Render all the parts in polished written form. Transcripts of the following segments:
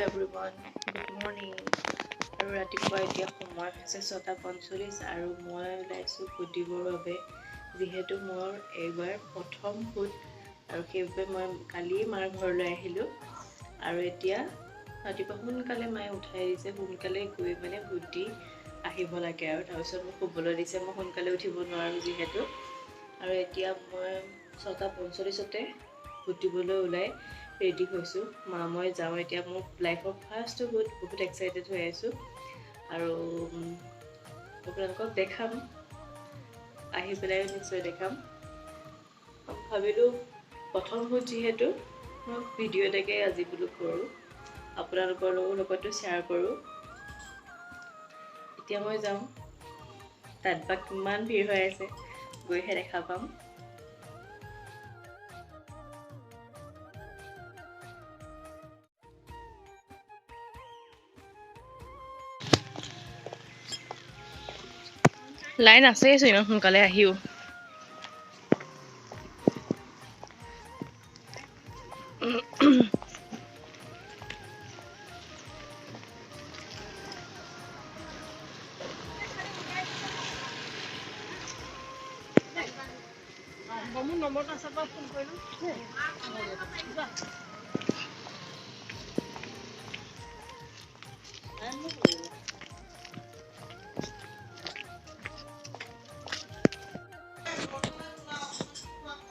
Everyone, good morning. আৰু ৰাতিপুৱা এতিয়া সময় হৈছে 6:45 আৰু মই ওলাইছোঁ ভোট দিবৰ বাবে, যিহেতু মোৰ এইবাৰ প্ৰথম ভোট আৰু সেইবাবে মই কালি মাৰ ঘৰলৈ আহিলোঁ আৰু এতিয়া ৰাতিপুৱা সোনকালে মায়ে উঠাই দিছে, সোনকালে গৈ মানে ভোট দি আহিব লাগে আৰু তাৰপিছত মোক শুবলৈ দিছে। মই সোনকালে উঠিব নোৱাৰোঁ যিহেতু, আৰু এতিয়া মই 6:45তে ভোট দিবলৈ ওলাই ৰেডি হৈছোঁ। মই যাওঁ এতিয়া, মোৰ লাইফৰ ফাৰ্ষ্ট ভোট, বহুত এক্সাইটেড হৈ আছোঁ আৰু আপোনালোকক দেখাম, আহি পেলাই নিশ্চয় দেখাম। ভাবিলোঁ প্ৰথম ভোট যিহেতু মই ভিডিঅ' এটাকে আজি বোলো কৰোঁ, আপোনালোকৰ লগতো শ্বেয়াৰ কৰোঁ। এতিয়া মই যাওঁ, তাত বা কিমান ভিৰ হৈ আছে গৈহে দেখা পাম। লাইন আছেইচোন ইমান সোনকালে আহিও।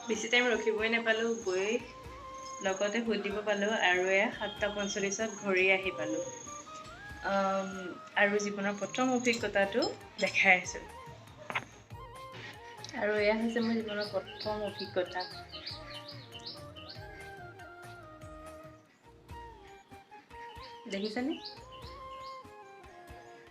বেছি টাইম ৰখিবই নাপালোঁ, গৈ লগতে ভোট দিব পালোঁ আৰু 7:45ত ঘূৰি আহি পালোঁ। আৰু জীৱনৰ প্ৰথম অভিজ্ঞতাটো দেখাই আছোঁ, আৰু এয়া হৈছে মোৰ জীৱনৰ প্ৰথম অভিজ্ঞতা। দেখিছেনে?